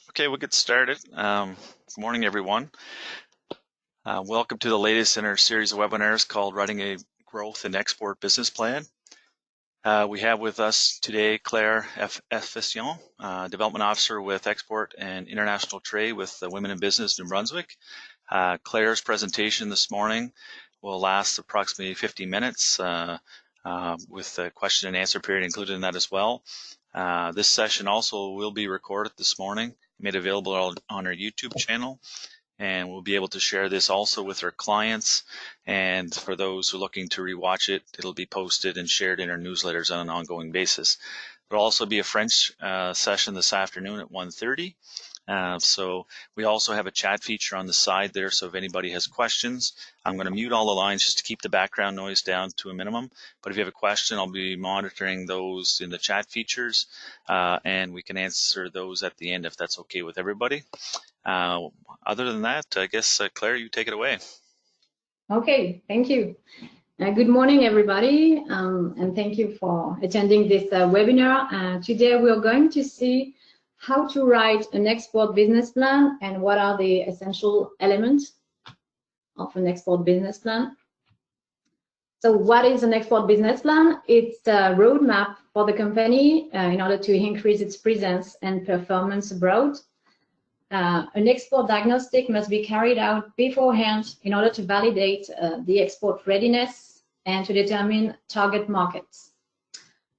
Okay, we'll get started. Good morning, everyone. Welcome to the latest in our series of webinars called Writing a Growth and Export Business Plan. We have with us today Claire Ephestion, Development Officer with Export and International Trade with the Women in Business in Brunswick. Claire's presentation this morning will last approximately 50 minutes with a question and answer period included in that as well. This session also will be recorded this morning, made available on our YouTube channel, and we'll be able to share this also with our clients. And for those who are looking to rewatch it, it'll be posted and shared in our newsletters on an ongoing basis. There'll also be a French session this afternoon at 1:30. So we also have a chat feature on the side there, so if anybody has questions, I'm going to mute all the lines just to keep the background noise down to a minimum. But if you have a question, I'll be monitoring those in the chat features, and we can answer those at the end if that's okay with everybody. Other than that, I guess, Claire, you take it away. Okay, thank you. Good morning, everybody, and thank you for attending this webinar. Today we're going to see how to write an export business plan and what are the essential elements of an export business plan. So what is an export business plan? It's a roadmap for the company in order to increase its presence and performance abroad. An export diagnostic must be carried out beforehand in order to validate the export readiness and to determine target markets.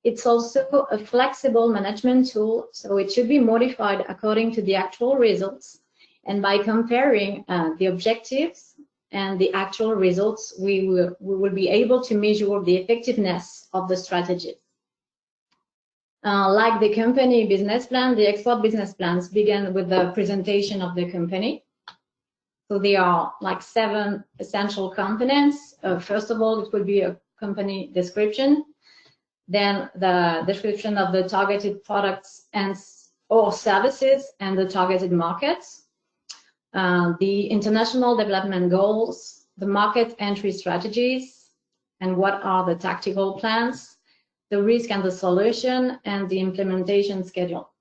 It's also a flexible management tool, so it should be modified according to the actual results. And by comparing the objectives and the actual results, we will be able to measure the effectiveness of the strategy. Like the company business plan, the export business plans begin with the presentation of the company. So there are like 7 essential components. First of all, it will be a company description. Then the description of the targeted products and or services and the targeted markets, the international development goals, the market entry strategies, and what are the tactical plans, the risk and the solution, and the implementation schedule.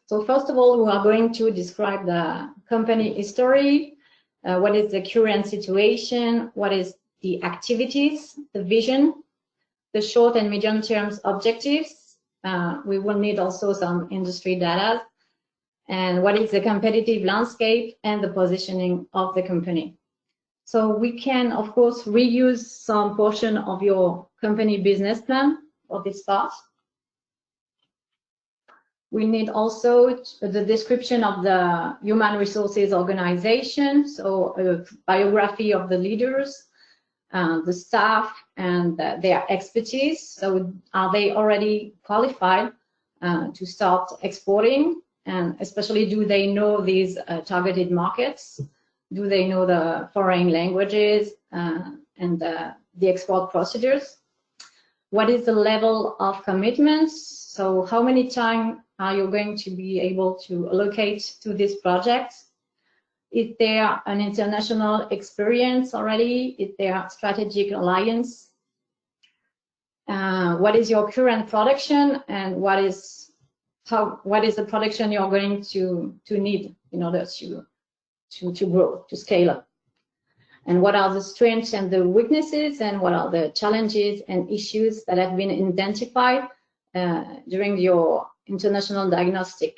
So first of all, we are going to describe the company history, what is the current situation, what is the activities, the vision, the short and medium term objectives. We will need also some industry data, and what is the competitive landscape and the positioning of the company. So we can, of course, reuse some portion of your company business plan for this part. We need also the description of the human resources organization, so a biography of the leaders, the staff and their expertise. So are they already qualified to start exporting? And especially, do they know these targeted markets? Do they know the foreign languages and the export procedures? What is the level of commitments? So how many time are you going to be able to allocate to this project? Is there an international experience already? Is there a strategic alliance? What is your current production, and what is the production you're going to need in order to grow, to scale up? And what are the strengths and the weaknesses, and what are the challenges and issues that have been identified during your international diagnostic?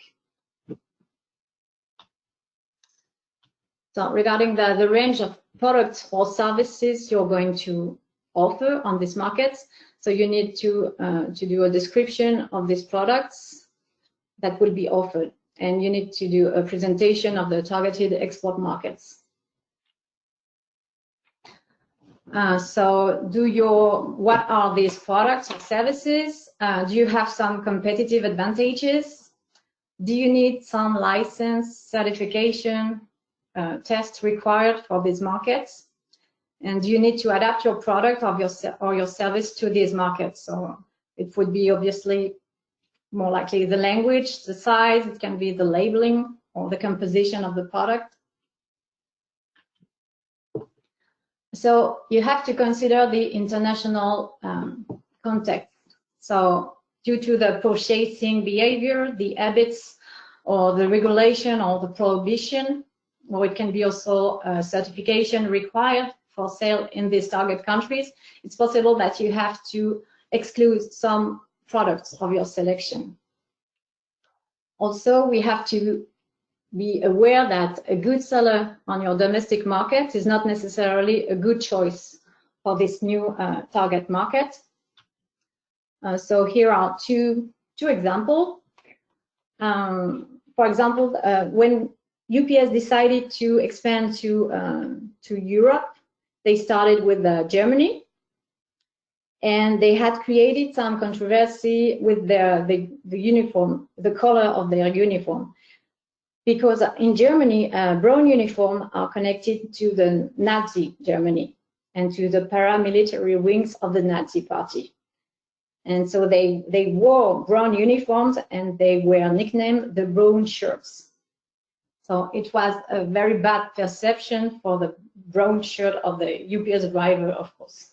So regarding the range of products or services you're going to offer on these markets, so you need to do a description of these products that will be offered, and you need to do a presentation of the targeted export markets. So what are these products or services? Do you have some competitive advantages? Do you need some license, certification, tests required for these markets? And do you need to adapt your product or your service to these markets? So it would be obviously more likely the language, the size, it can be the labeling or the composition of the product. So you have to consider the international context. So due to the purchasing behavior, the habits, or the regulation or the prohibition, or it can be also certification required for sale in these target countries. It's possible that you have to exclude some products of your selection. Also, we have to be aware that a good seller on your domestic market is not necessarily a good choice for this new target market. So here are two examples. For example, when UPS decided to expand to Europe, they started with Germany, and they had created some controversy with the uniform, the color of their uniform, because in Germany, brown uniforms are connected to the Nazi Germany and to the paramilitary wings of the Nazi party. And so they wore brown uniforms, and they were nicknamed the brown shirts. So it was a very bad perception for the brown shirt of the UPS driver, of course.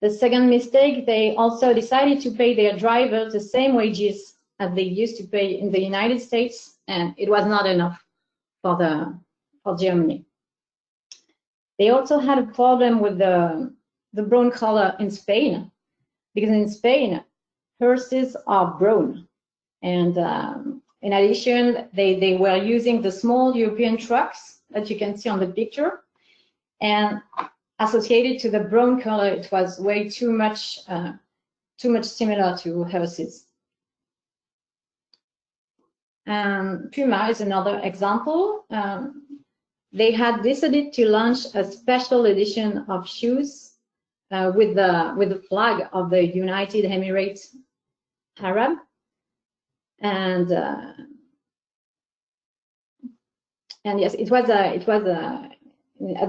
The second mistake, they also decided to pay their drivers the same wages as they used to pay in the United States, and it was not enough for Germany. They also had a problem with the brown color in Spain, because in Spain, hearses are brown. And in addition, they were using the small European trucks that you can see on the picture. And associated to the brown color, it was way too much similar to hearses. Puma is another example. They had decided to launch a special edition of shoes with the flag of the United Emirates Arab, and yes, it was at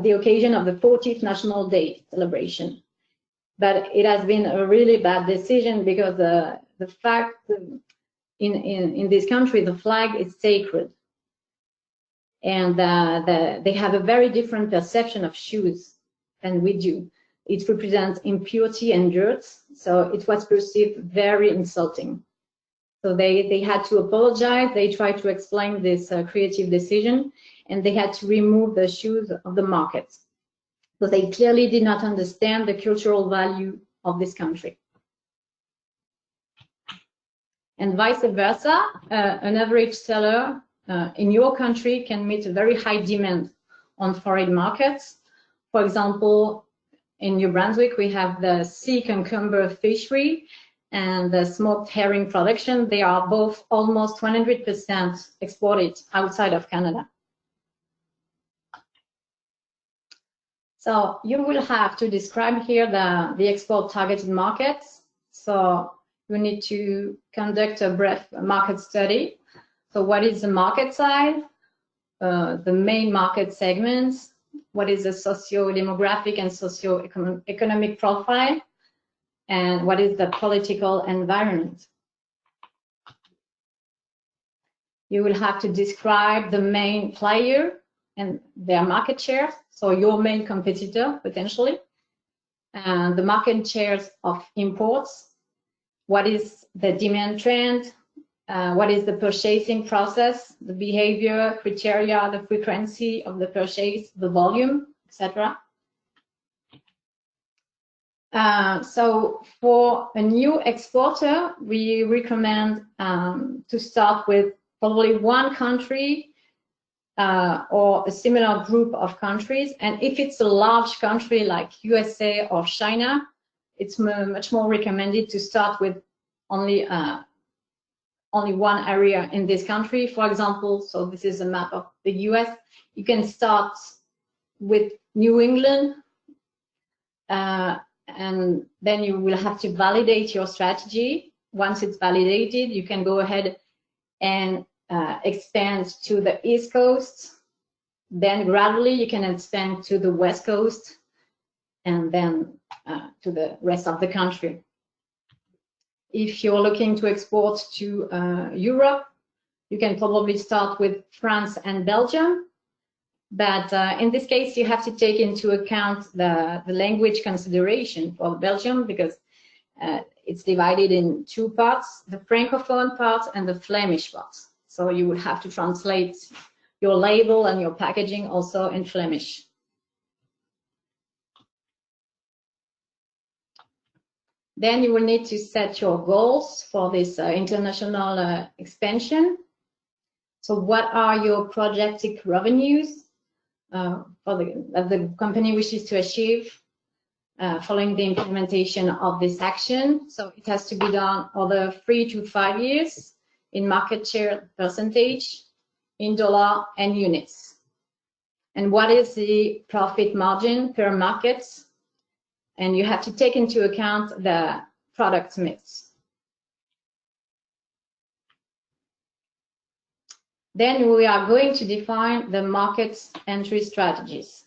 the occasion of the 40th National Day celebration. But it has been a really bad decision, because the fact in this country the flag is sacred, and they have a very different perception of shoes than we do. It represents impurity and dirt, so it was perceived very insulting. So they had to apologize. They tried to explain this creative decision, and they had to remove the shoes of the market. So they clearly did not understand the cultural value of this country. And vice versa, an average seller in your country can meet a very high demand on foreign markets. For example, in New Brunswick, we have the sea cucumber fishery and the smoked herring production. They are both almost 100% exported outside of Canada. So you will have to describe here the export targeted markets. So you need to conduct a brief market study. So what is the market size, the main market segments, what is the socio-demographic and socio-economic profile, and what is the political environment. You will have to describe the main player and their market share, so your main competitor potentially, and the market shares of imports, what is the demand trend, what is the purchasing process, the behavior, criteria, the frequency of the purchase, the volume, etc. So for a new exporter, we recommend to start with probably one country or a similar group of countries. And if it's a large country like USA or China, it's much more recommended to start with only one area in this country. For example, so this is a map of the US. You can start with New England, and then you will have to validate your strategy. Once it's validated, you can go ahead and expand to the East Coast. Then gradually you can expand to the West Coast, and then to the rest of the country. If you're looking to export to Europe, you can probably start with France and Belgium. But in this case, you have to take into account the language consideration for Belgium, because it's divided in two parts, the Francophone part and the Flemish part. So you would have to translate your label and your packaging also in Flemish. Then you will need to set your goals for this international expansion. So what are your projected revenues that the company wishes to achieve following the implementation of this action? So it has to be done over 3 to 5 years in market share percentage, in dollar and units. And what is the profit margin per market? And you have to take into account the product mix. Then we are going to define the market entry strategies.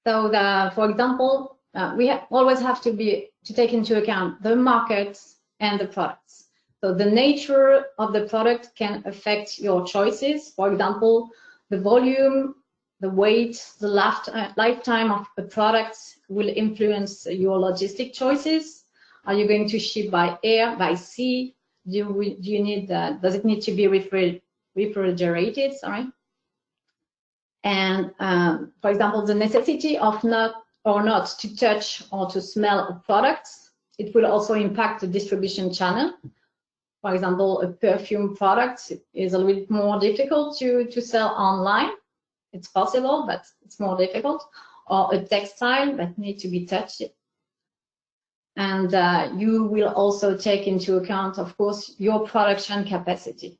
So for example, we always have to take into account the markets and the products. So the nature of the product can affect your choices. For example, the volume, the weight, the lifetime of the product will influence your logistic choices. Are you going to ship by air, by sea? Do you need does it need to be refrigerated? Sorry. And for example, the necessity of not to touch or to smell a product, it will also impact the distribution channel. For example, a perfume product is a little bit more difficult to sell online. It's possible, but it's more difficult. Or a textile that needs to be touched. And you will also take into account, of course, your production capacity.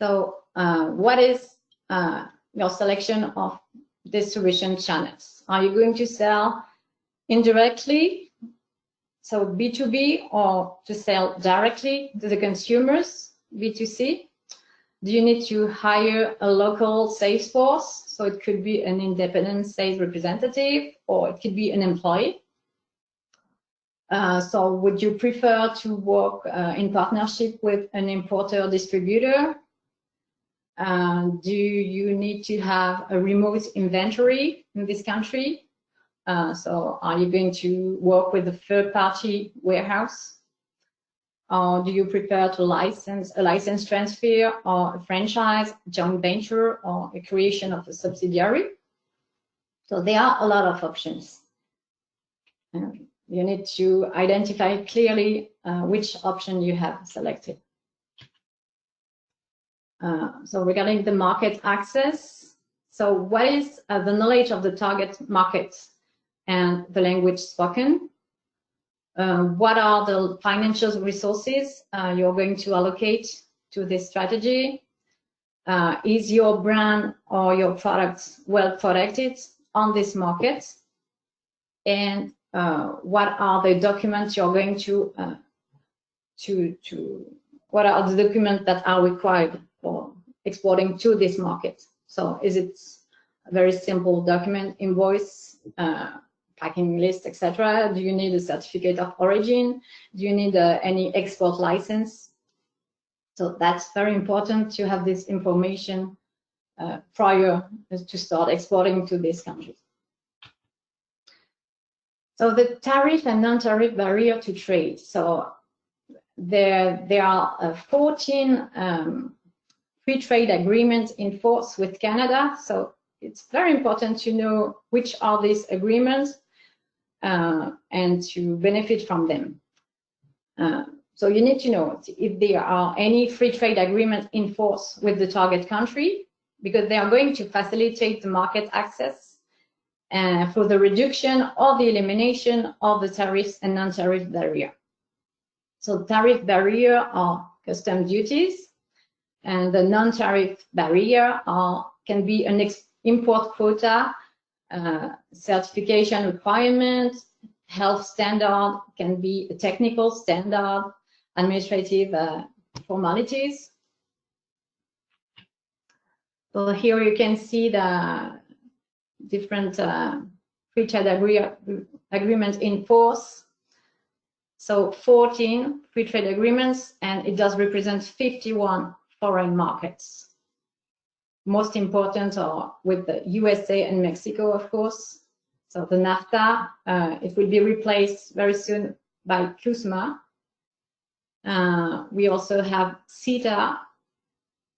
So what is your selection of distribution channels? Are you going to sell indirectly, so B2B, or to sell directly to the consumers, B2C? Do you need to hire a local sales force? So it could be an independent sales representative, or it could be an employee. So would you prefer to work in partnership with an importer or distributor? Do you need to have a remote inventory in this country? So are you going to work with a third-party warehouse? Or do you prefer to license a license transfer, or a franchise, joint venture, or a creation of a subsidiary? So there are a lot of options. You need to identify clearly which option you have selected. So regarding the market access, so what is the knowledge of the target market and the language spoken? What are the financial resources you're going to allocate to this strategy? Is your brand or your product well protected on this market? And what are the documents you're going to what are the documents that are required for exporting to this market? So is it a very simple document, invoice, packing list, etc.? Do you need a certificate of origin? Do you need any export license? So that's very important to have this information prior to start exporting to these countries. So the tariff and non-tariff barrier to trade. So there are 14 free trade agreements in force with Canada. So it's very important to know which are these agreements and to benefit from them. So you need to know if there are any free trade agreements in force with the target country, because they are going to facilitate the market access for the reduction or the elimination of the tariffs and non-tariff barrier. So tariff barrier are custom duties, and the non-tariff barrier can be an import quota, certification requirement, health standard, can be a technical standard, administrative formalities. So here you can see the different free trade agreements in force. So 14 free trade agreements, and it does represent 51 foreign markets. Most important are with the USA and Mexico, of course. So the NAFTA, it will be replaced very soon by CUSMA. We also have CETA,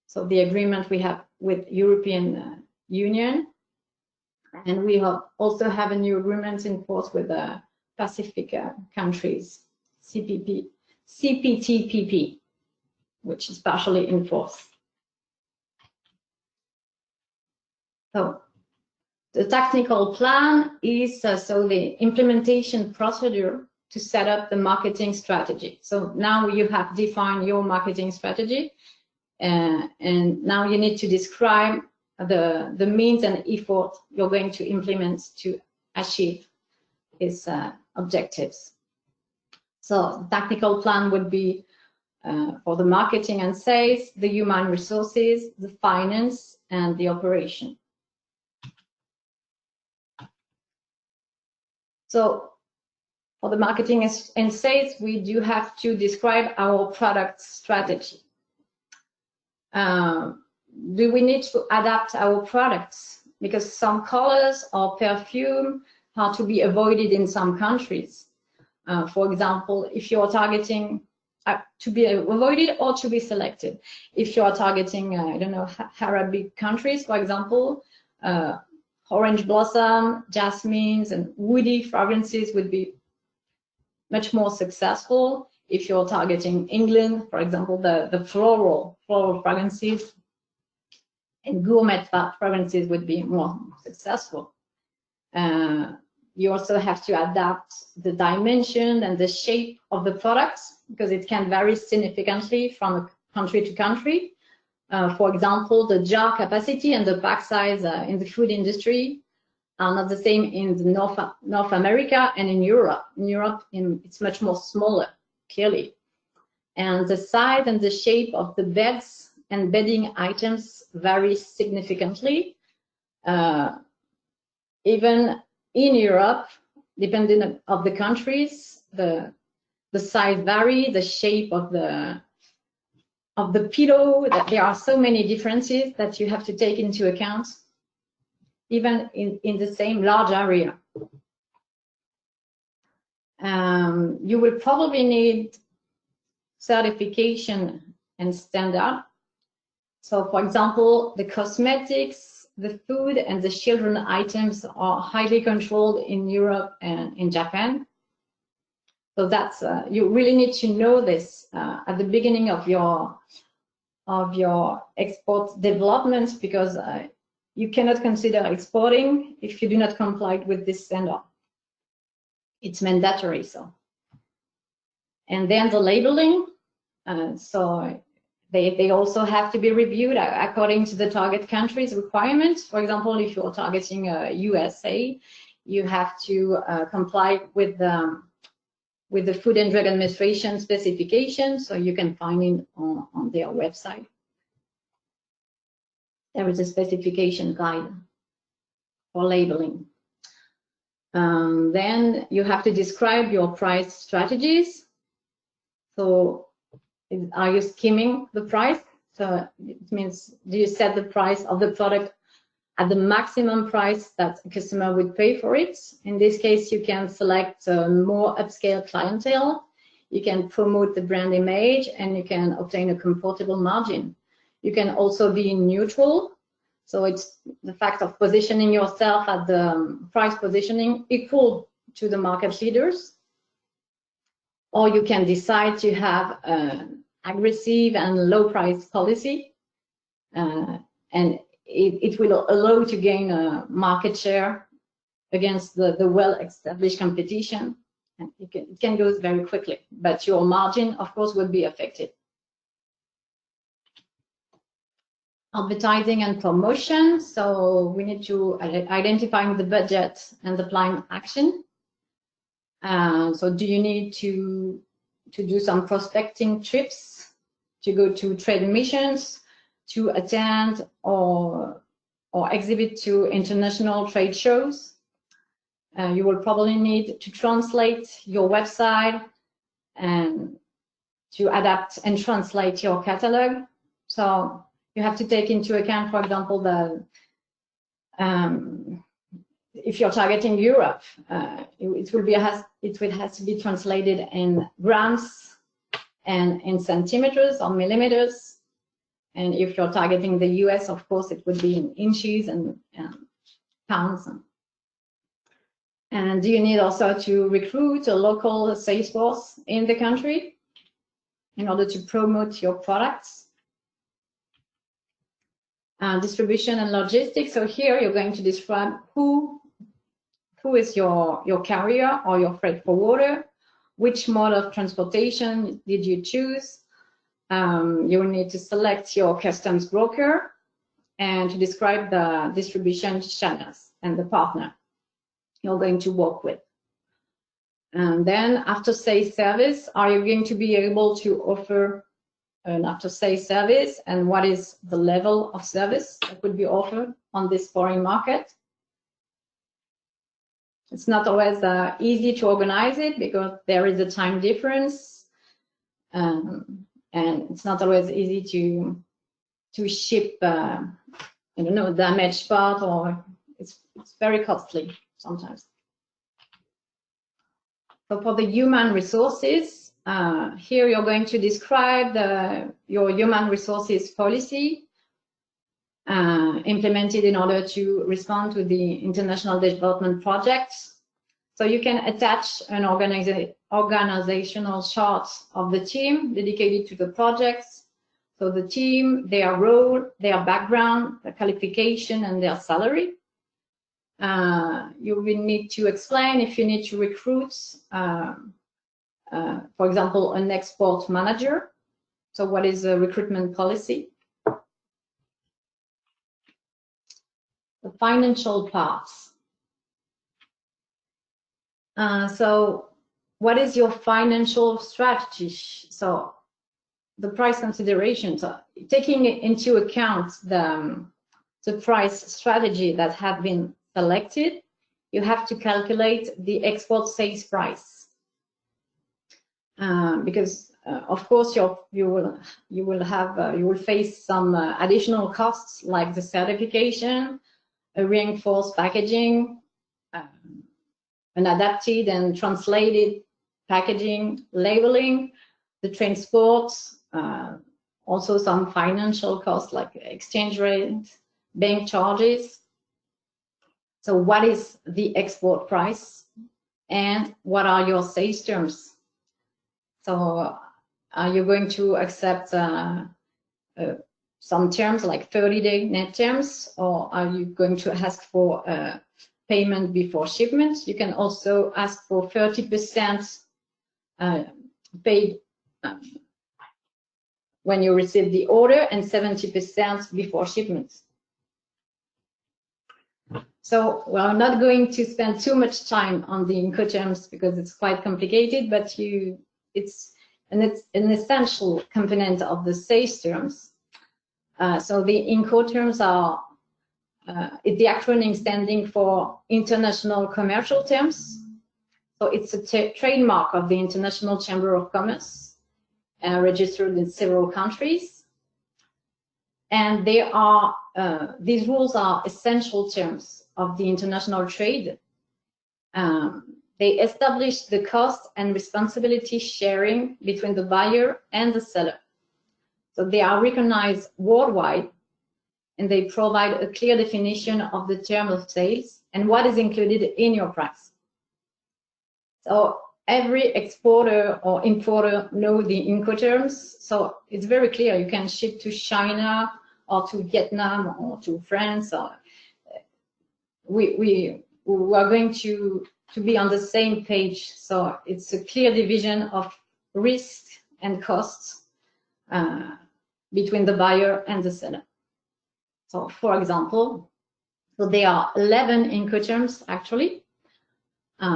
so the agreement we have with European Union. And we also have a new agreement in force with the Pacific countries, CPTPP, which is partially in force. So the technical plan is so the implementation procedure to set up the marketing strategy. So now you have defined your marketing strategy, and now you need to describe the means and effort you're going to implement to achieve these objectives. So the technical plan would be for the marketing and sales, the human resources, the finance, and the operation. So for the marketing and sales, we do have to describe our product strategy. Do we need to adapt our products? Because some colors or perfume are to be avoided in some countries. For example, if you're targeting to be avoided or to be selected. If you are targeting, I don't know, Arabic countries, for example, orange blossom, jasmines, and woody fragrances would be much more successful. If you're targeting England, for example, the floral fragrances and gourmet fragrances would be more successful. You also have to adapt the dimension and the shape of the products because it can vary significantly from country to country. For example, the jar capacity and the pack size in the food industry are not the same in North America and in Europe. In Europe, it's much more smaller, clearly. And the size and the shape of the beds and bedding items vary significantly. Even in Europe, depending on the countries, the size vary, the shape of the pillow, that there are so many differences that you have to take into account, even in the same large area. You will probably need certification and standard. So for example, the cosmetics, the food, and the children items are highly controlled in Europe and in Japan. So that's you really need to know this at the beginning of your export development, because you cannot consider exporting if you do not comply with this standard. It's mandatory. So, and then the labeling. So they also have to be reviewed according to the target country's requirements. For example, if you're targeting USA, you have to comply with the Food and Drug Administration specifications, so you can find it on their website. There is a specification guide for labeling. Then you have to describe your price strategies. So are you skimming the price? So it means, do you set the price of the product at the maximum price that a customer would pay for it? In this case, you can select more upscale clientele, you can promote the brand image, and you can obtain a comfortable margin. You can also be neutral. So it's the fact of positioning yourself at the price positioning equal to the market leaders. Or you can decide to have an aggressive and low price policy, and it will allow to gain a market share against the well-established competition. And it can go very quickly, but your margin, of course, will be affected. Advertising and promotion. So we need to identify the budget and the plan action. So do you need to do some prospecting trips, to go to trade missions, to attend or exhibit to international trade shows? You will probably need to translate your website and to adapt and translate your catalog. So you have to take into account, for example, if you're targeting Europe, it will have to be translated in grams and in centimeters or millimeters. And if you're targeting the US, of course, it would be in inches and pounds. And you need also to recruit a local sales force in the country in order to promote your products. Distribution and logistics. So here you're going to describe who is your carrier or your freight forwarder, which mode of transportation did you choose. You will need to select your customs broker and to describe the distribution channels and the partner you're going to work with. And then after-sales service, are you going to be able to offer an after-sales service, and what is the level of service that would be offered on this foreign market? It's not always easy to organize it because there is a time difference, and it's not always easy to ship, damaged part, or it's very costly sometimes. So for the human resources, here you're going to describe your human resources policy implemented in order to respond to the international development projects. So you can attach an organizational chart of the team dedicated to the projects. So the team, their role, their background, their qualification, and their salary. You will need to explain if you need to recruit, for example, an export manager. So what is the recruitment policy? The financial parts. So what is your financial strategy? So the price considerations, taking into account the price strategy that have been selected, you have to calculate the export sales price. Because of course you will face some additional costs like the certification, a reinforced packaging, an adapted and translated packaging, labeling, the transport, also some financial costs like exchange rate, bank charges. So what is the export price and what are your sales terms? So are you going to accept some terms like 30-day net terms, or are you going to ask for payment before shipment? You can also ask for 30% paid when you receive the order and 70% before shipment. So we're not going to spend too much time on the Incoterms because it's quite complicated, but it's an essential component of the sales terms. So the Incoterms are the acronym standing for International Commercial Terms. So it's a trademark of the International Chamber of Commerce, registered in several countries. And they are these rules are essential terms of the international trade. They establish the cost and responsibility sharing between the buyer and the seller. So they are recognized worldwide, and they provide a clear definition of the term of sales and what is included in your price. So every exporter or importer knows the Incoterms. So it's very clear. You can ship to China or to Vietnam or to France. Or we are going to be on the same page. So it's a clear division of risk and costs between the buyer and the seller. So for example, so there are 11 Incoterms actually.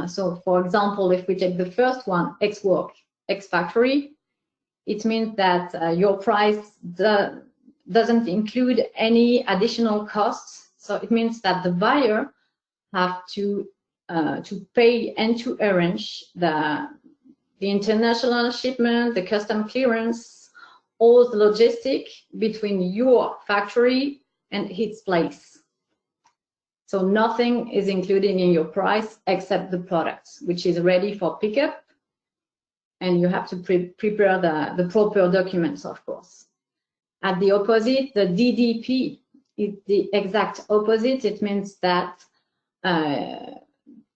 So for example, if we take the first one, X work, X factory, it means that your price doesn't include any additional costs. So it means that the buyer have to pay and to arrange the international shipment, the custom clearance, all the logistic between your factory and its place. So nothing is included in your price except the product, which is ready for pickup. And you have to prepare the proper documents, of course. At the opposite, the DDP is the exact opposite. It means that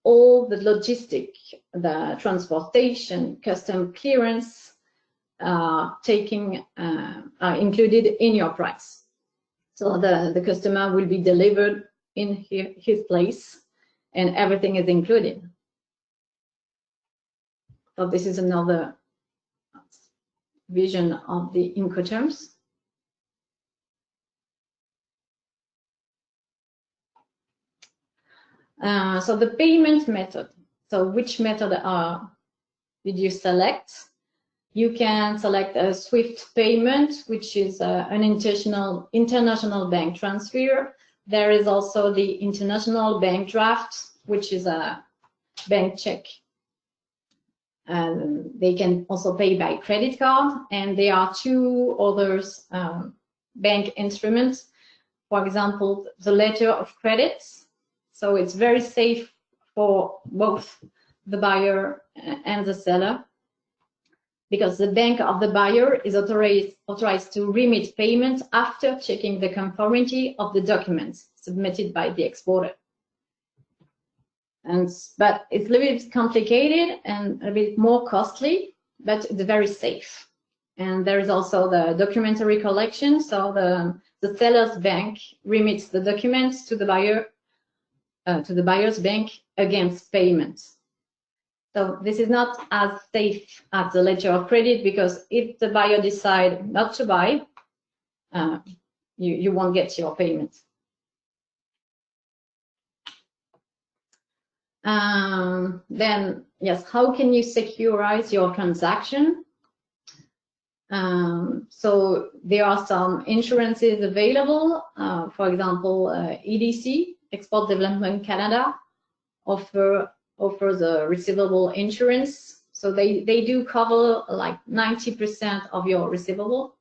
all the logistic, the transportation, custom clearance are included in your price. So the customer will be delivered in his place and everything is included. So this is another vision of the Incoterms. So the payment method. So which method did you select? You can select a SWIFT payment, which is an international bank transfer. There is also the international bank draft, which is a bank check. They can also pay by credit card, and there are two others bank instruments. For example, the letter of credit. So it's very safe for both the buyer and the seller, because the bank of the buyer is authorized to remit payments after checking the conformity of the documents submitted by the exporter. But it's a little bit complicated and a bit more costly, but it's very safe. And there is also the documentary collection. So the seller's bank remits the documents to the buyer, to the buyer's bank against payment. So this is not as safe as the letter of credit, because if the buyer decides not to buy, you won't get your payment. Then, yes, how can you securize your transaction? So there are some insurances available. For example, EDC, Export Development Canada, offers a receivable insurance. So they do cover like 90% of your receivable.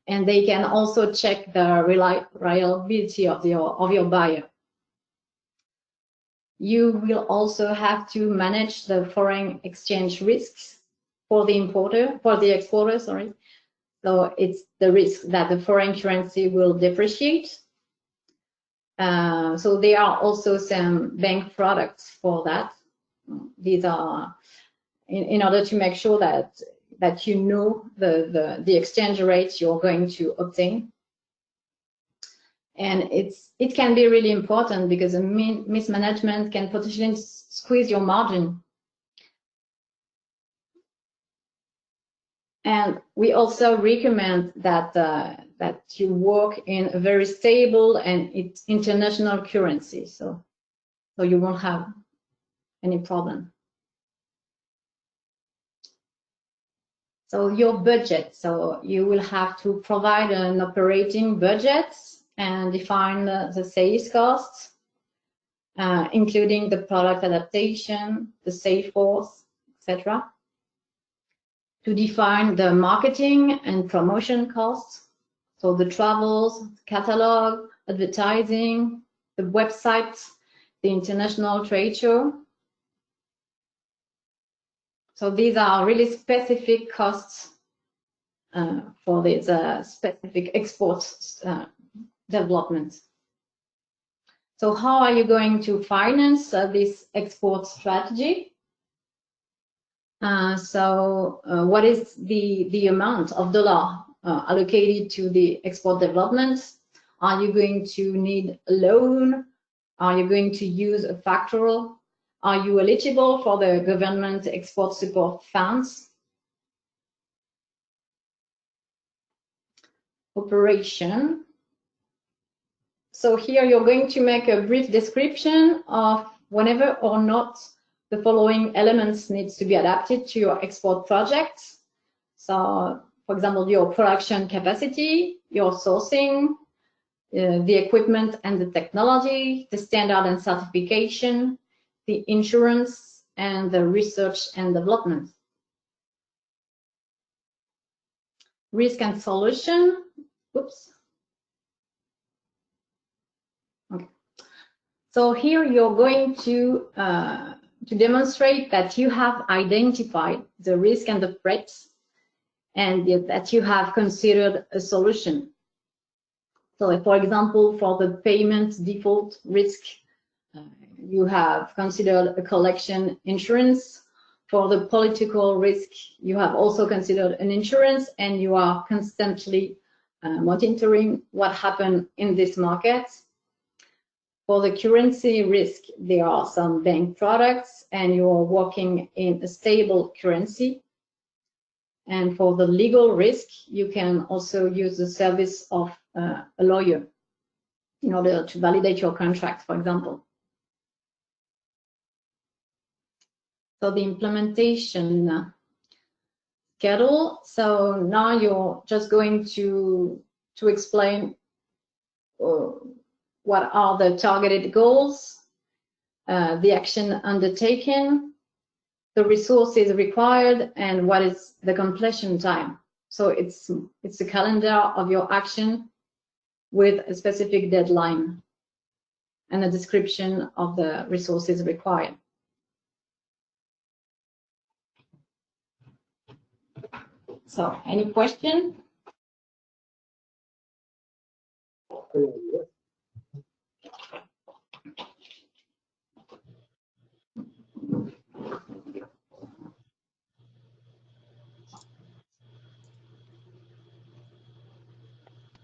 And they can also check the reliability of your buyer. You will also have to manage the foreign exchange risks for the exporter, sorry. So it's the risk that the foreign currency will depreciate. So there are also some bank products for that. These are in order to make sure that you know the exchange rates you're going to obtain. And it can be really important, because a mismanagement can potentially squeeze your margin. And we also recommend that you work in a very stable and international currency, so you won't have any problem. So your budget. So you will have to provide an operating budget and define the sales costs, including the product adaptation, the sales force, etc. To define the marketing and promotion costs, so the travels, catalog, advertising, the website, the international trade show. So these are really specific costs for these specific exports development. So how are you going to finance this export strategy? What is the amount of dollar allocated to the export development? Are you going to need a loan? Are you going to use a factoral? Are you eligible for the government export support funds? Operation. So here you're going to make a brief description of whenever or not the following elements needs to be adapted to your export project. So, for example, your production capacity, your sourcing, the equipment and the technology, the standard and certification, the insurance, and the research and development. Risk and solution. Oops. Okay. So here you're going to demonstrate that you have identified the risk and the threats, and that you have considered a solution. So, for example, for the payment default risk, you have considered a collection insurance. For the political risk, you have also considered an insurance, and you are constantly monitoring what happened in this market. For the currency risk, there are some bank products, and you are working in a stable currency. And for the legal risk, you can also use the service of a lawyer in order to validate your contract, for example. So the implementation schedule. So now you're just going to explain what are the targeted goals, the action undertaken, the resources required, and what is the completion time. So it's a calendar of your action with a specific deadline and a description of the resources required. So, any question?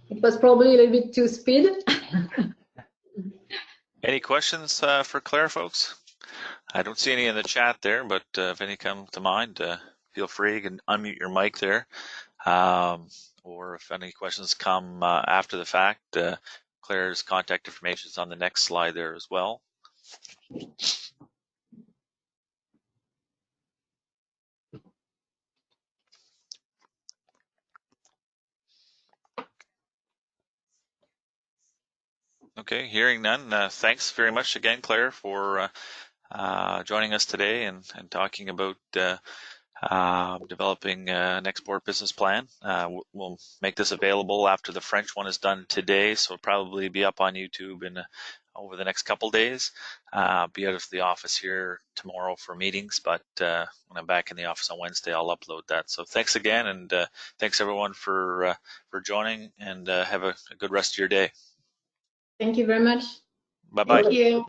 It was probably a little bit too speed. Any questions for Claire, folks? I don't see any in the chat there, but if any come to mind, feel free. You can unmute your mic there. Or if any questions come after the fact, Claire's contact information is on the next slide there as well. Okay, hearing none, thanks very much again, Claire, for joining us today and talking about developing an export business plan. We'll make this available after the French one is done today, so it'll probably be up on YouTube in over the next couple days. Be out of the office here tomorrow for meetings, but when I'm back in the office on Wednesday, I'll upload that. So thanks again, and thanks everyone for joining, and have a good rest of your day. Thank you very much. Bye-bye. Thank you.